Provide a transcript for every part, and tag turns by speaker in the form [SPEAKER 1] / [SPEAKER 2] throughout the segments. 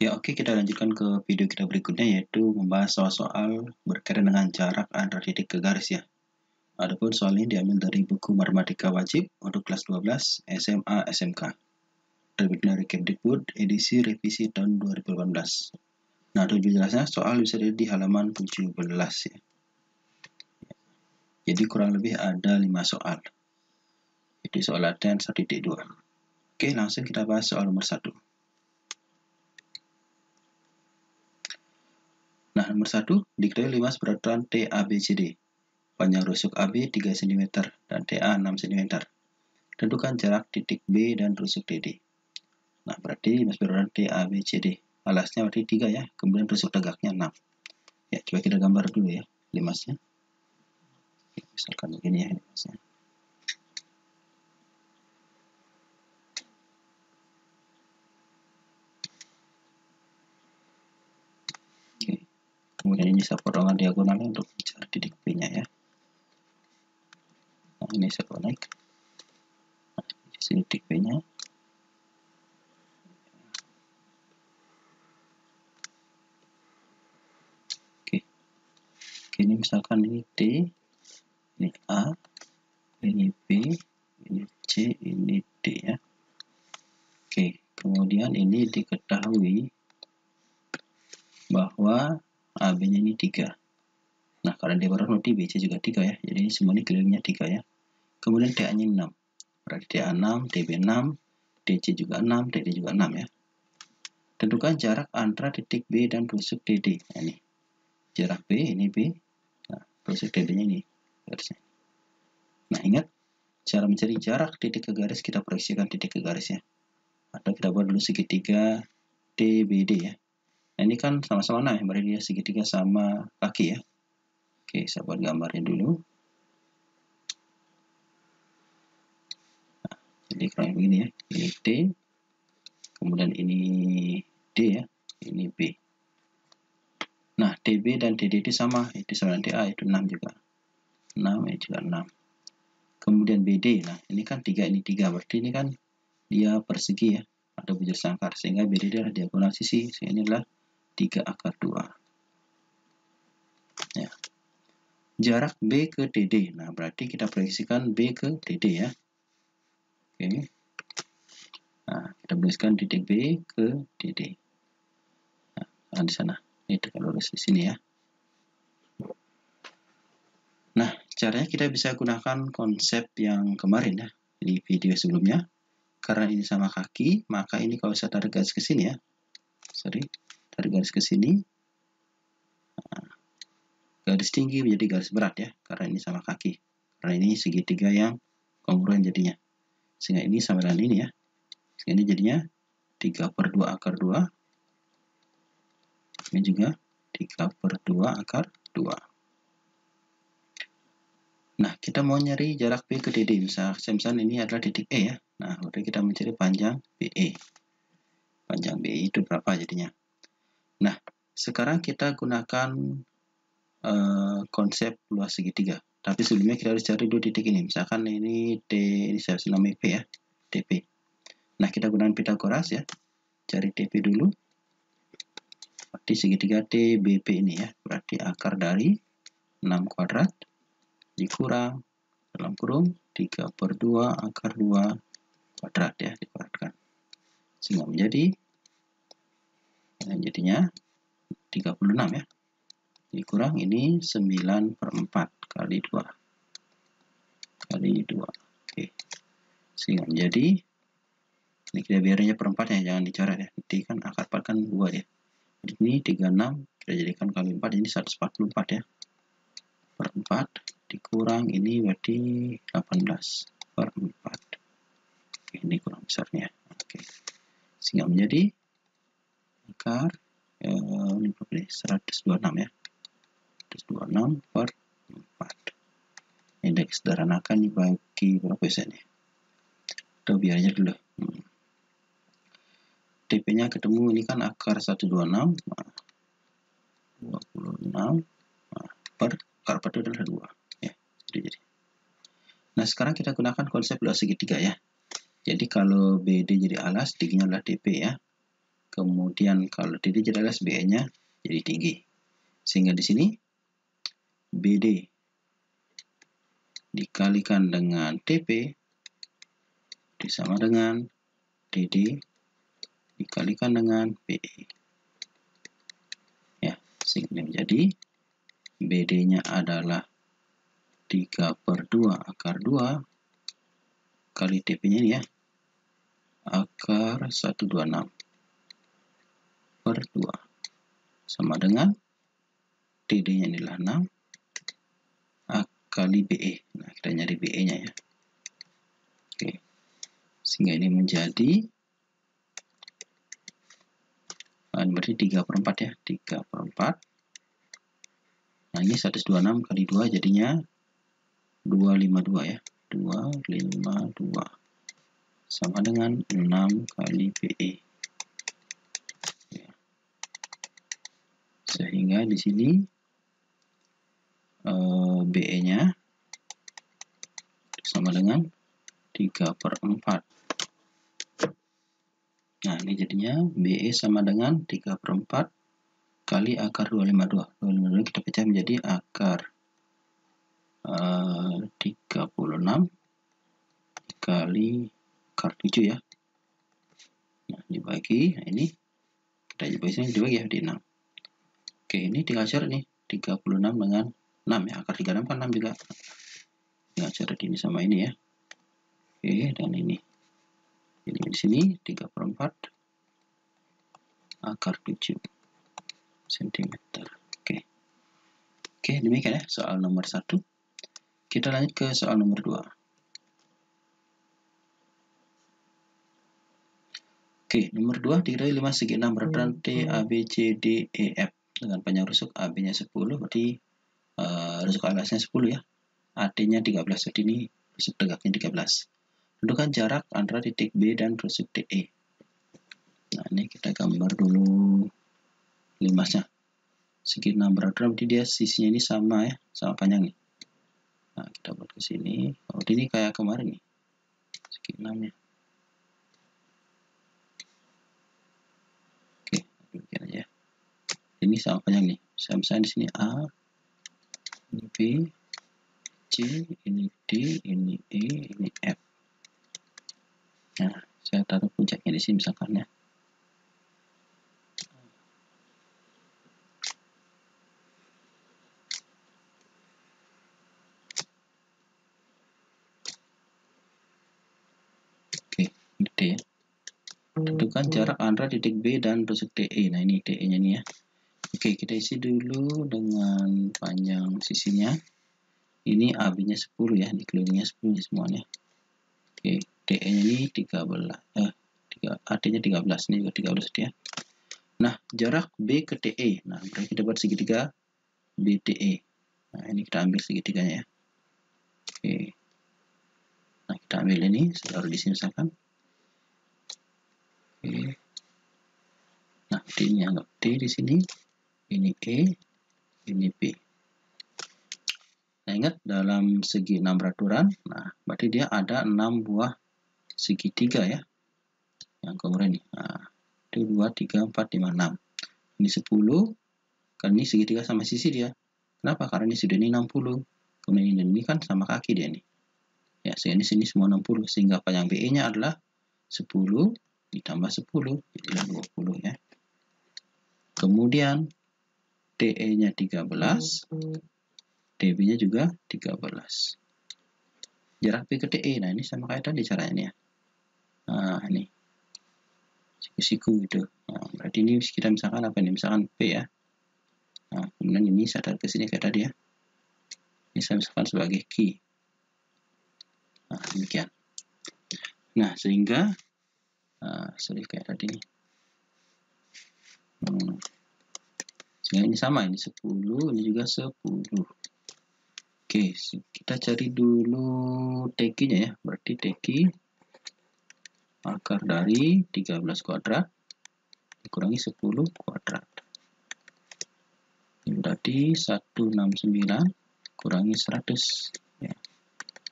[SPEAKER 1] Ya, oke, kita lanjutkan ke video kita berikutnya, yaitu membahas soal-soal berkaitan dengan jarak antara titik ke garis ya. Adapun soal ini diambil dari buku Matematika Wajib untuk kelas 12 SMA SMK. Terbit dari Kemdikbud edisi revisi tahun 2018. Nah, untuk jelasnya soal bisa dilihat di halaman 17 ya. Jadi kurang lebih ada 5 soal. Jadi soal latihan 1.2. Oke, langsung kita bahas soal nomor 1. Nah, nomor 1, diketahui 5 seberaturan TABCD. Panjang rusuk AB 3 cm dan TA 6 cm. Tentukan jarak titik B dan rusuk DD. Nah, berarti 5 seberaturan TABCD. Alasnya berarti 3 ya, kemudian rusuk tegaknya 6. Ya, coba kita gambar dulu ya, limasnya. Misalkan begini ya limasnya. Oke. Kemudian ini saya potongan diagonalnya untuk mencari titik B-nya ya. Nah, ini saya connect. Nah, di sini titik B-nya. Oke. Ini misalkan ini D, ini A, ini B, ini C, ini D ya. Oke, kemudian ini diketahui bahwa AB-nya ini 3. Nah, karena dia baru nanti BC juga 3 ya. Jadi ini semua ini kelilingnya 3 ya. Kemudian TA-nya 6. Berarti TA 6, TB 6, DC juga 6, DD juga 6 ya. Tentukan jarak antara titik B dan rusuk DD. Nah, ini. Jarak B, ini B. Nah, rusuk DD-nya ini. Garisnya. Nah, ingat, cara mencari jarak titik ke garis, kita proyeksikan titik ke garis ya. Atau kita buat dulu segitiga DBD ya. Nah, ini kan sama-sama 6 ya, berarti dia segitiga sama kaki ya. Oke, saya buat gambarnya dulu. Nah, jadi kurang begini ya. Ini T, kemudian ini D ya, ini B. Nah, TB dan TD itu sama, itu sama dengan TA, itu 6 juga. 6, ini juga 6. Kemudian BD, nah ini kan 3, ini 3, berarti ini kan dia persegi ya, atau bujur sangkar, sehingga BD adalah diagonal sisi, sehingga ini adalah 3/2. Ya. Jarak B ke DD, nah berarti kita proyeksikan B ke DD ya. Oke. Nah, kita tuliskan titik B ke DD. Nah, di sana. Ini tegak lurus di sini ya. Nah, caranya kita bisa gunakan konsep yang kemarin ya, di video sebelumnya. Karena ini sama kaki, maka ini kalau saya tarik garis ke sini ya. Tarik garis ke sini. Nah, garis tinggi menjadi garis berat ya, karena ini sama kaki. Karena ini segitiga yang kongruen jadinya. Sehingga ini sama dengan ini ya. Sehingga ini jadinya 3/2/2. Ini juga 3/2/2. Nah, kita mau nyari jarak B ke DD. Misalnya ini adalah titik E ya. Nah, berarti kita mencari panjang BE. Panjang BE itu berapa jadinya? Nah, sekarang kita gunakan konsep luas segitiga. Tapi sebelumnya kita harus cari dulu titik ini. Misalkan ini D, ini saya namanya P ya, TP. Nah, kita gunakan Pitagoras ya. Cari TP dulu. Berarti segitiga TBP ini ya. Berarti akar dari 6 kuadrat dikurang dalam kurung 3/2/2 kuadrat ya, dikuadratkan. Sehingga menjadi jadinya 36 ya. Dikurang ini 9/4 kali 2. Oke. Sehingga menjadi, ini kita biarnya perempat ya, jangan dicoret ya. Nanti kan akar 4 kan 2 ya. Jadi ini 36 kita jadikan kali 4, ini 144 ya. Per 4 dikurang ini berarti 18/4. Oke, ini kurang besarnya. Oke. Sehingga menjadi akar 126 ya. 126/4. Indeks sederhanakan dibagi berapa persen ya? Atau biar aja dulu. TP-nya ketemu, ini kan akar 126. Nah, 26. Nah, per akar 4 itu adalah 2. Ya, jadi. Nah, sekarang kita gunakan konsep luas segitiga ya. Jadi kalau BD jadi alas, tingginya adalah TP ya. Kemudian kalau TD jelas BE-nya jadi tinggi. Sehingga di sini BD dikalikan dengan TP sama dengan DD dikalikan dengan BE. Ya, sehingga menjadi BD-nya adalah 3/2 akar 2 kali TP-nya ini ya, akar 126 per 2 sama dengan TD-nya adalah 6 kali BE. Nah, kita nyari BE-nya ya. Oke. Sehingga ini menjadi berarti 3/4 ya, 3/4. Nah, ini 126 kali 2 jadinya 252 ya. 252 sama dengan 6 kali BE. Ya. Sehingga di sini BE-nya sama dengan 3/4. Nah, ini jadinya BE sama dengan 3/4 kali akar 252. 252 kita pecah menjadi akar 36 kali akar 7 ya. Nah, dibagi, nah ini kita dibagi ya di 6. Oke, ini tinggal cari nih 36 dengan 6 ya. Akar 36 kan 6 juga. Tinggal cari ini sama ini ya. Oke, dan ini. Jadi di sini 3/4 akar 7 cm. Oke. Oke, demikian ya soal nomor 1. Kita lanjut ke soal nomor 2. Oke, nomor 2 diketahui 5 segi 6 beraturan T, A, B, C, D, E, F dengan panjang rusuk AB-nya 10, berarti rusuk alasnya 10 ya. AT-nya 13, jadi ini rusuk tegaknya 13. Tentukan jarak antara titik B dan rusuk DE. Nah, ini kita gambar dulu limasnya. Segi 6 beraturan, berarti dia sisinya ini sama ya, sama panjang nih. Nah, kita buat ke sini. Oh, ini kayak kemarin nih. Segi 6 ya. Demikian aja. Ini sama panjang nih. Misalnya di sini A, ini B, C, ini D, ini E, ini F. Nah, saya taruh puncaknya di sini misalkan ya. Oke, ini D ya. Tentukan jarak antara titik B dan rusuk DE. Nah, ini DE-nya nih ya. Oke, kita isi dulu dengan panjang sisinya. Ini AB-nya 10 ya, dikelilingnya 10 semuanya. Oke, DE-nya ini 13. AT-nya 13, ini juga 13 ya. Nah, jarak B ke DE. Nah, berarti kita buat segitiga BDE. Nah, ini kita ambil segitiganya ya. Oke. Nah, kita ambil ini, taruh di sini misalkan. Oke. Nah, D-nya anggap D di sini. Ini E, ini B. Nah, ingat dalam segi 6 beraturan, nah, berarti dia ada 6 buah segitiga ya. Yang kemarin nih. Nah, 1, 2, 3, 4, 5, 6. Ini 10. Kan ini segitiga sama sisi dia. Kenapa? Karena ini sudah ini 60. Kemudian ini kan sama kaki dia nih. Ya, sehingga sini semua 60. Sehingga panjang BE-nya adalah 10 ditambah 10. Jadilah 20 ya. Kemudian DE-nya 13. DB-nya juga 13. Jarak B ke DE. Nah, ini sama kayak tadi caranya nih ya. Nah, ini. Siku-siku gitu. Nah, berarti ini kita misalkan apa nih? Misalkan P ya. Nah, kemudian ini saya taruh ke sini kayak tadi ya. Ini saya misalkan sebagai Q. Nah, demikian. Nah, sehingga sorry kayak tadi nih. Sehingga ini sama, ini 10, ini juga 10. Oke, kita cari dulu TQ-nya ya. Berarti TQ akar dari 13 kuadrat dikurangi 10 kuadrat. Ini berarti 169 kurangi 100 ya.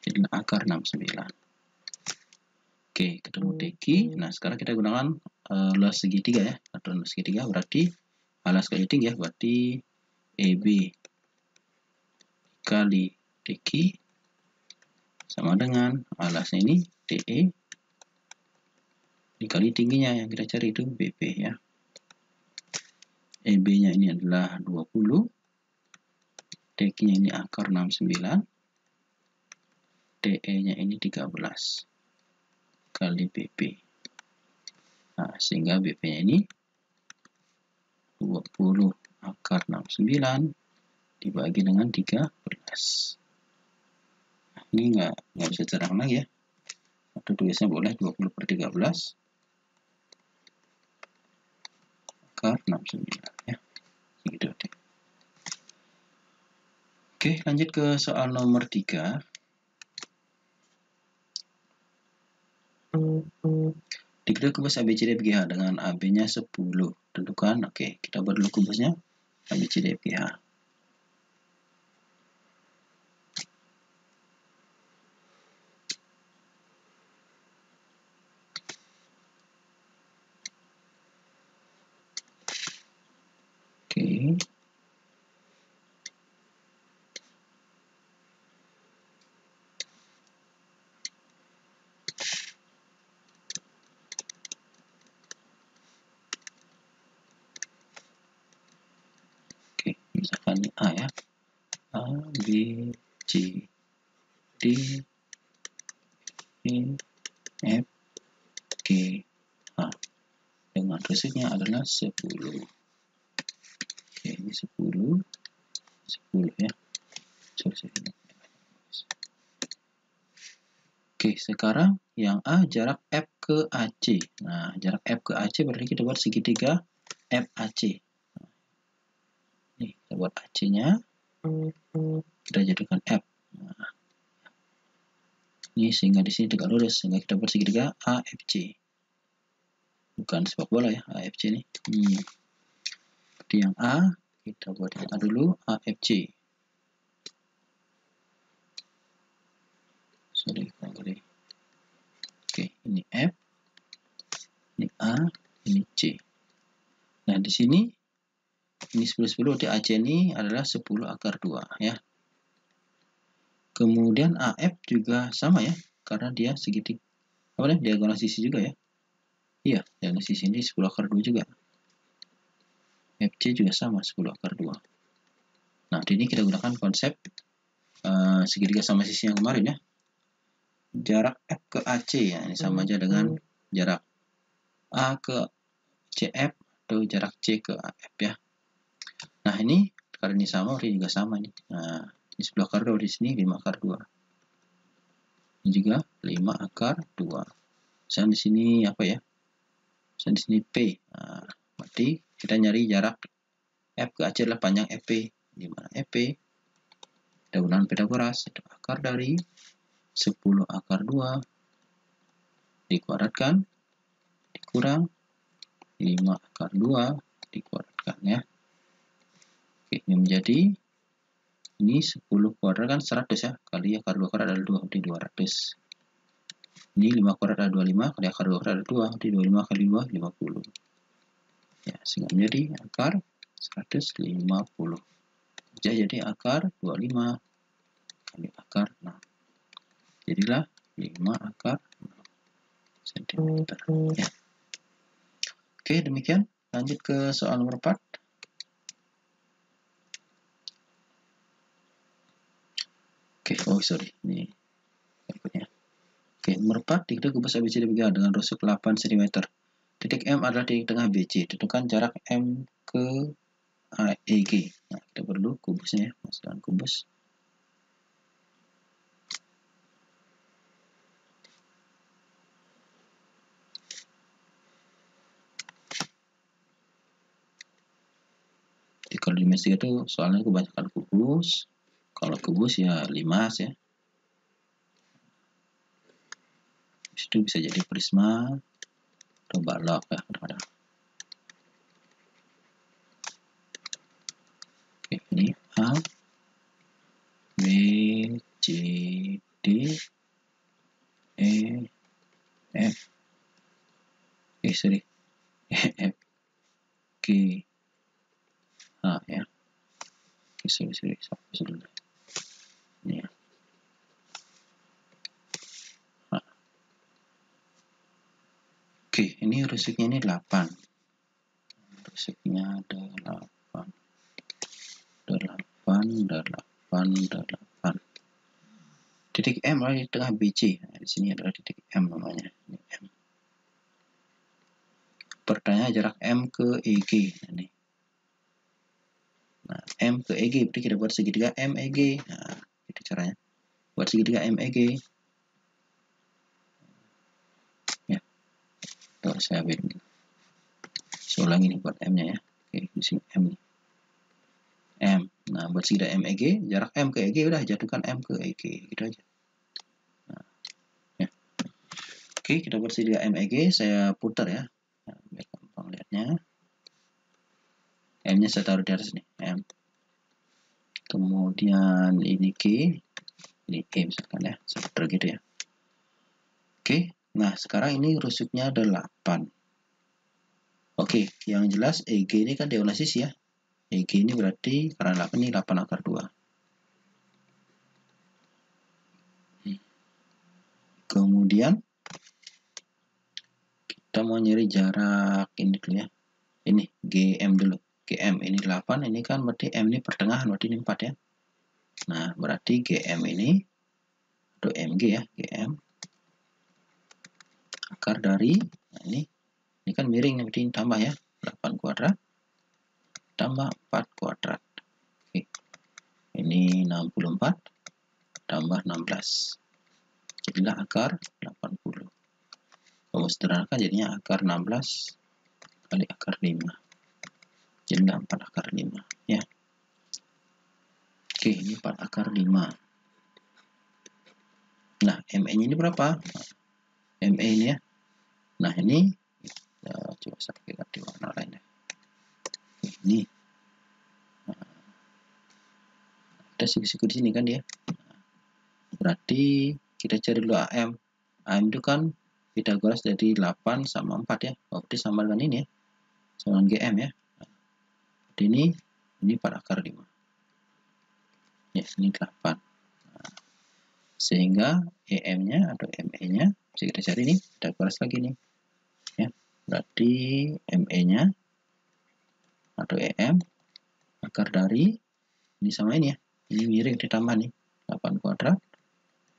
[SPEAKER 1] Jadi akar 69. Oke, ketemu TQ. Nah, sekarang kita gunakan luas segitiga ya. atau segitiga, berarti alas kali tinggi ya, berarti EB kali DQ sama dengan alasnya ini DE dikali tingginya yang kita cari itu BP ya. EB nya ini adalah 20, DQ nya ini akar 69, DE nya ini 13 kali BP. Nah, sehingga BP nya ini 20 akar 69 dibagi dengan 13. Nah, ini nggak bisa cerang lagi ya, atau tulisnya boleh 20 per 13 akar 69 ya, gitu deh. Oke, lanjut ke soal nomor 3. Dikira kubus ABCD FGH dengan AB-nya 10. Tentukan, oke, kita buat dulu kubusnya ABCD FGH. Oke. Oke, misalkan ini A ya. A, B, C, D, E, F, G, H. Dengan resepnya adalah 10. Oke, ini 10 ya. Oke, sekarang yang A jarak F ke AC. Nah, jarak F ke AC berarti kita buat segitiga FAC. Nih, kita buat AC-nya. Kita jadikan F. Nah, ini sehingga di sini tegak lurus, sehingga kita buat segitiga AFC. Bukan sepak bola ya, AFC ini. Jadi yang A, kita buat yang A dulu, AFC. Sorry, kurang gede. Oke, ini F, ini A, ini C. Nah, di sini ini 10 di AC ini adalah 10 akar 2 ya. Kemudian AF juga sama ya, karena dia segitiga diagonal sisi juga ya. Iya, diagonal sisi ini 10 akar 2 juga. FC juga sama 10 akar 2. Nah, di ini kita gunakan konsep segitiga sama sisi yang kemarin ya. Jarak F ke AC ya, ini sama aja dengan jarak A ke CF atau jarak C ke AF ya. Nah, ini karena ini sama, ini juga sama nih. Nah, ini 10 akar 2, di sini 5 akar 2. Ini juga 5 akar 2. Misalnya di sini apa ya? Misalnya di sini P. Nah, berarti kita nyari jarak F ke AC adalah panjang FP. Di mana FP? Kita gunakan Pythagoras, itu akar dari 10 akar 2 dikuadratkan dikurang 5 akar 2 dikuadratkan ya. Oke, ini menjadi ini 10 kuadrat kan 100 ya, kali akar 2 kuadrat adalah 2, jadi 200. Ini 5 kuadrat adalah 25, kali akar 2 kuadrat adalah 2, jadi 25 kali 2 50. Ya, sehingga menjadi akar 150. Jadi akar 25 kali akar 6. Jadilah 5 akar 6 cm. Ya. Oke, demikian. Lanjut ke soal nomor 4. Oke, sorry. Ini berikutnya. Oke, nomor 4. Dikira kubus ABCD FGH dengan rusuk 8 cm. Titik M adalah titik tengah BC. Tentukan jarak M ke EG. Nah, kita perlu kubusnya ya. Masukkan kubus. Jadi kalau dimensi itu soalnya kebanyakan kubus. Kalau kubus ya 5 ya. Itu bisa jadi prisma atau balok ya kadang-kadang. Oke, ini A, B, C, D, E, F. Sorry. F, G H ya. Oke, sorry, dulu. Ini ya. H. Oke, ini rusiknya ini 8. Rusiknya ada 8. Titik M ada di tengah BC. Nah, di sini adalah titik M namanya. Ini M. Pertanyaan jarak M ke EG. Nah, M ke EG berarti kita buat segitiga MEG. Nah, itu caranya. Buat segitiga MEG. Ya. Tuh, saya bikin. Saya ulangi nih buat M-nya ya. Oke, di sini M nih. M. Nah, buat segitiga MEG, jarak M ke EG udah jatuhkan M ke EG, gitu aja. Nah, ya. Oke, kita buat segitiga MEG, saya putar ya. Nah, biar gampang lihatnya. M-nya saya taruh di atas nih, M. Kemudian ini G, ini E misalkan ya, saya putar gitu ya. Oke, nah sekarang ini rusuknya ada 8. Oke, yang jelas EG ini kan diagonalisis ya. EG ini berarti karena 8 ini 8 akar 2. Kemudian kita mau nyari jarak ini dulu ya. Ini GM dulu. GM ini 8, ini kan berarti M ini pertengahan, berarti ini 4 ya. Nah, berarti GM ini atau MG ya, GM akar dari, nah ini kan miring, berarti ini tambah ya, 8 kuadrat tambah 4 kuadrat. Oke. Ini 64 tambah 16. Jadilah akar 80. Kalau sederhanakan jadinya akar 16 kali akar 5. Jadilah 4 akar 5 ya. Oke, ini 4 akar 5. Nah, ME ini berapa? ME ini ya. Nah, ini ya, coba saya ganti warna lain ya. Ini ada siku-siku di sini kan dia. Berarti kita cari dulu AM. AM itu kan Pythagoras dari 8 sama 4 ya. Berarti sama dengan ini ya. Sama dengan GM ya. Jadi ini 4 akar 5. Ya, ini 8. Nah, sehingga EM-nya atau ME-nya bisa kita cari nih, Pythagoras lagi nih. Ya. Berarti ME-nya atau EM akar dari ini sama ini ya. Ini miring ditambah nih. 8 kuadrat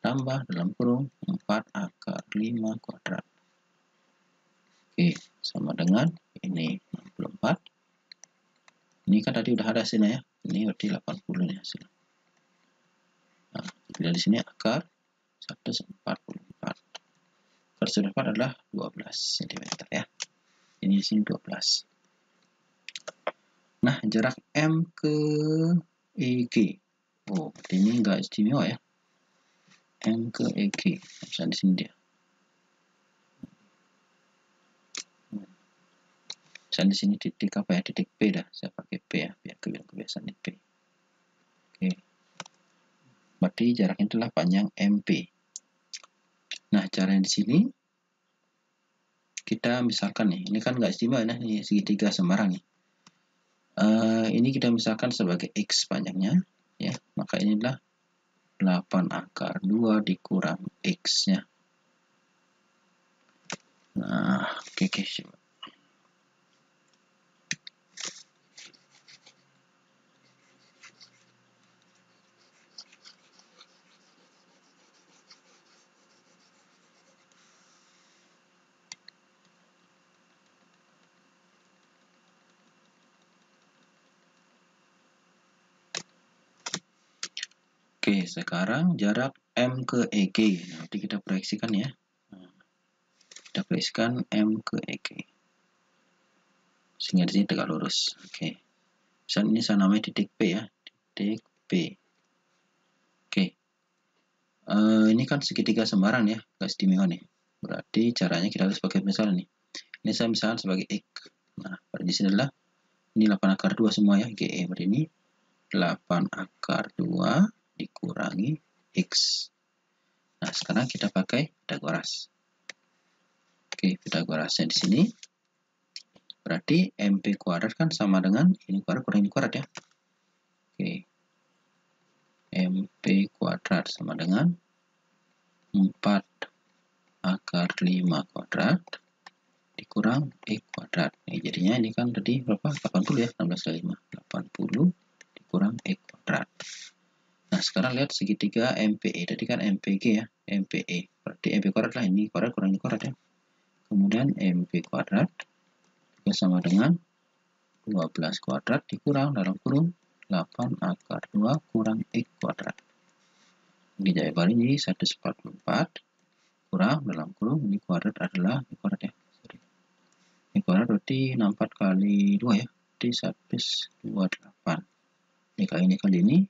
[SPEAKER 1] tambah dalam kurung 4 akar 5 kuadrat. Oke, sama dengan ini 64. Ini kan tadi udah ada hasilnya ya. Ini berarti 80 nih hasilnya. Nah, kita di sini akar 144. Akar 144 adalah 12 cm ya. Ini di sini 12. Nah, jarak M ke EG. Oh, berarti ini enggak istimewa ya. M ke EG. Misalnya di sini dia. Misalnya di sini titik apa ya? Titik P dah. Saya pakai P ya, biar kebiasaan di P. Oke. Berarti jaraknya itulah panjang MP. Nah, caranya di sini kita misalkan nih, ini kan nggak istimewa ya, ini segitiga sembarang nih. Ini kita misalkan sebagai X panjangnya, ya, maka inilah 8 akar 2 dikurang X-nya. Nah, oke. Oke, sekarang jarak M ke EG. Nanti kita proyeksikan ya. Kita proyeksikan M ke EG. Sehingga di sini tegak lurus. Oke. Misalnya ini saya namanya titik P ya. Titik P. Oke. Ini kan segitiga sembarang ya. Gak istimewa nih. Berarti caranya kita harus pakai misal nih. Ini saya misalkan sebagai X. Nah, di sini adalah ini 8 akar 2 semua ya. GE. Berarti ini 8 akar 2 dikurangi X. Nah, sekarang kita pakai Pythagoras. Oke, Pythagorasnya di sini. berarti MP kuadrat kan sama dengan ini kuadrat kurang ini kuadrat ya. Oke. MP kuadrat sama dengan 4 akar 5 kuadrat dikurang E kuadrat. Nih, jadinya ini kan tadi berapa? 80 ya, 16 kali 5. 80 dikurang E kuadrat. Nah, sekarang lihat segitiga MPE. Tadi kan MPG ya, MPE. Berarti MP kuadrat lah, ini kuadrat kurang ini kuadrat ya. Kemudian MP kuadrat juga sama dengan 12 kuadrat dikurang dalam kurung 8 akar 2 kurang X kuadrat. Dijabarin jadi 144 kurang dalam kurung ini kuadrat adalah ini kuadrat ya. Ini kuadrat berarti 64 kali 2 ya. Berarti 128. Ini kali ini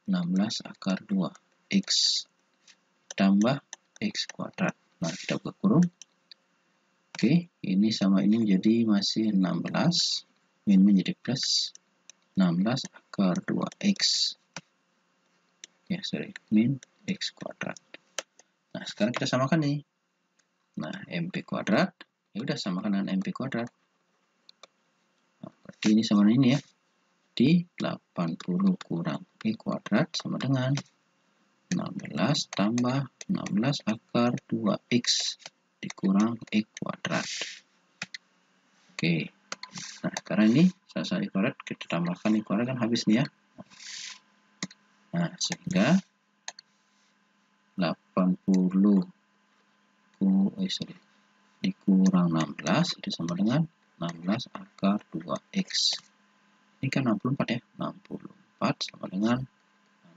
[SPEAKER 1] 16 akar 2 X tambah X kuadrat. Nah, kita buka kurung. Oke, ini sama ini menjadi masih 16. Min menjadi plus 16 akar 2X. Ya, sorry. Min X kuadrat. Nah, sekarang kita samakan nih. Nah, MP kuadrat. Ya udah, samakan dengan MP kuadrat. Nah, berarti ini sama dengan ini ya. Di 80 kurang E kuadrat sama dengan 16 tambah 16 akar 2X dikurang E kuadrat. Oke. Nah, sekarang ini salah E kuadrat kita tambahkan E kuadrat kan habis nih ya. Nah, sehingga 80 dikurang 16 itu sama dengan 16 akar 2X. Ini kan 64 ya. 64 sama dengan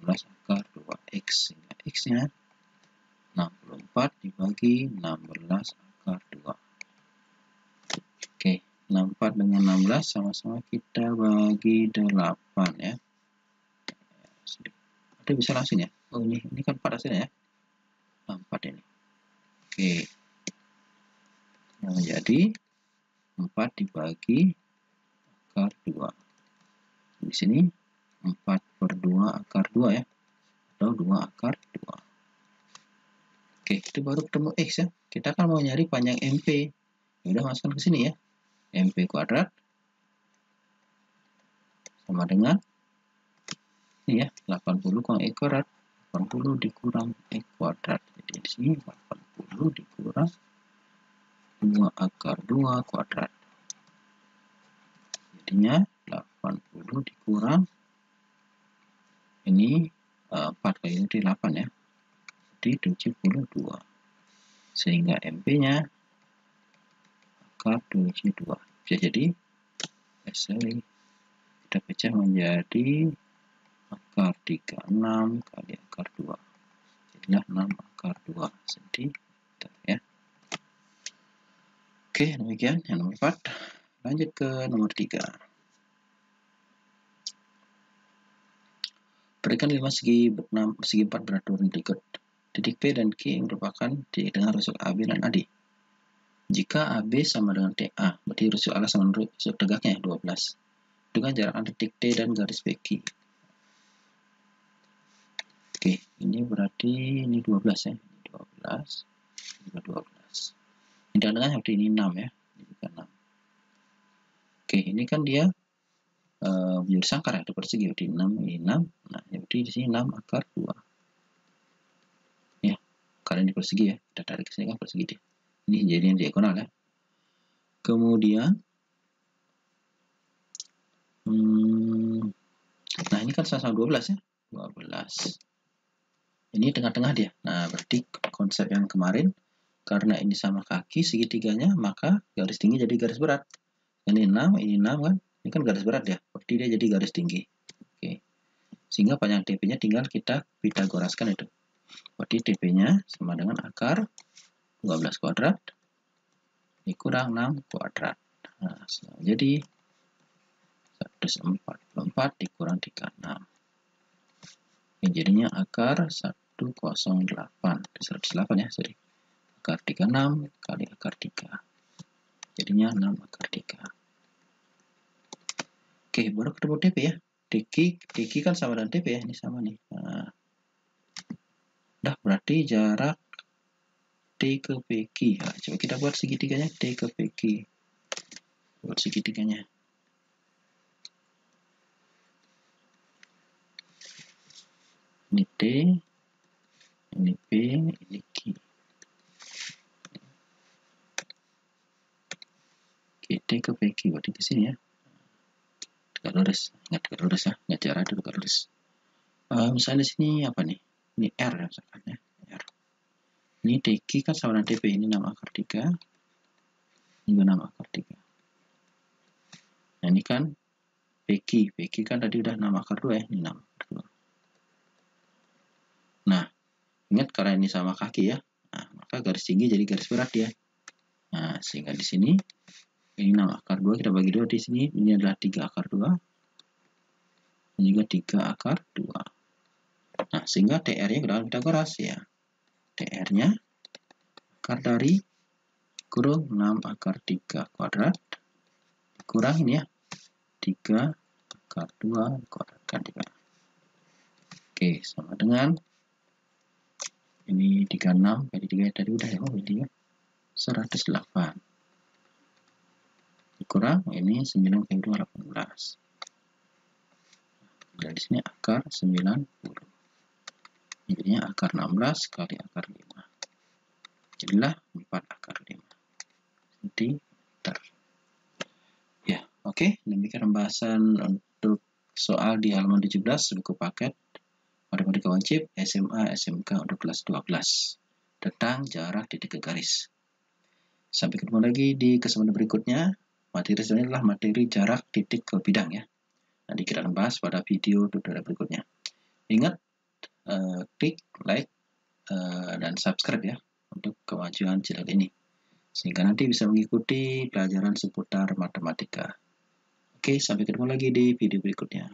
[SPEAKER 1] 16 akar 2X. Sehingga X-nya 64 dibagi 16 akar 2. Oke, 64 dengan 16 sama-sama kita bagi 8 ya. Ada bisa langsung ya. Oh, ini kan 4 hasilnya ya. 4 ini. Oke. Yang menjadi 4 dibagi akar 2. Di sini 4/2 akar 2 ya. Atau 2 akar 2. Oke, itu baru ketemu X ya. Kita kan mau nyari panjang MP. Ya udah, masukkan ke sini ya. MP kuadrat sama dengan ini ya, 80 kurang E kuadrat. 80 dikurang E kuadrat. Jadi di sini 80 dikurang 2 akar 2 kuadrat. Jadinya 80 dikurang ini 4 kali ini 8 ya. Jadi 72. Sehingga MP-nya akar 72. Bisa jadi kita pecah menjadi akar 36 kali akar 2. Jadilah 6 akar 2 cm ya. Oke, demikian yang nomor 4. Lanjut ke nomor 3. Berikan 5 segi 4 beratur berikut. Titik P dan Q merupakan titik dengan rusuk AB dan AD. Jika AB sama dengan TA, berarti rusuk alas sama rusuk tegaknya 12. Dengan jarak antara titik T dan garis PQ. Oke, ini berarti ini 12 ya. 12. Ini 12. Ini dengan seperti ini 6 ya. Ini juga 6. Oke, ini kan dia bujur sangkar ya, persegi berarti 6 ini 6. Nah, berarti di sini 6 akar 2. Ya, kalian di persegi ya. Kita tarik ke sini kan persegi dia. Ini jadi yang diagonal ya. Kemudian nah, ini kan sama-sama 12 ya. 12. Ini tengah-tengah dia. Nah, berarti konsep yang kemarin, karena ini sama kaki segitiganya, maka garis tinggi jadi garis berat. Ini 6 kan. Ini kan garis berat ya. Berarti dia jadi garis tinggi. Oke. Sehingga panjang TP-nya tinggal kita pitagoraskan itu. Berarti TP-nya sama dengan akar 12 kuadrat dikurang 6 kuadrat. Nah, jadi 144 dikurang 36. Ini jadinya akar 108. 108 ya, sorry. Akar 36 kali akar 3. Jadinya 6 akar 3. Oke, baru ketemu TP ya. TQ kan sama dengan TP ya, ini sama nih. Nah, udah, berarti jarak T ke PQ. Nah, coba kita buat segitiganya T ke PQ. buat segitiganya. Ini T, ini P, ini Q. T ke PQ, berarti ke sini ya. Tegak lurus, ingat tegak lurus ya, ingat cara itu tegak lurus. Misalnya di sini apa nih? Ini R ya misalkan ya, R. Ini TQ kan sama dengan TP, ini 6 akar 3, ini juga 6 akar 3. Nah ini kan PQ kan tadi udah 6 akar 2 ya, ini 6 akar 2. Nah, ingat karena ini sama kaki ya, nah, maka garis tinggi jadi garis berat ya. Nah, sehingga di sini ini 6 akar 2 kita bagi 2 di sini, ini adalah 3 akar 2, dan juga 3 akar 2. Nah, sehingga TR-nya adalah Pitagoras ya. TR-nya akar dari kurung 6 akar 3 kuadrat kurang ini ya 3 akar 2 kuadratkan 3. Oke, sama dengan ini 36 kali 3 tadi udah ya, ini ya 108 kurang ini 9 kali 2 18. Jadi di sini akar 90. Jadinya akar 16 kali akar 5. Jadilah 4 akar 5 cm. Ya, oke. Demikian pembahasan untuk soal di halaman 17 buku paket Matematika Wajib SMA SMK untuk kelas 12 tentang jarak titik ke garis. Sampai ketemu lagi di kesempatan berikutnya. Materi selanjutnya adalah materi jarak titik ke bidang ya. Nanti kita akan bahas pada video tutorial berikutnya. Ingat, klik like dan subscribe ya untuk kemajuan channel ini, sehingga nanti bisa mengikuti pelajaran seputar matematika. Oke, sampai ketemu lagi di video berikutnya.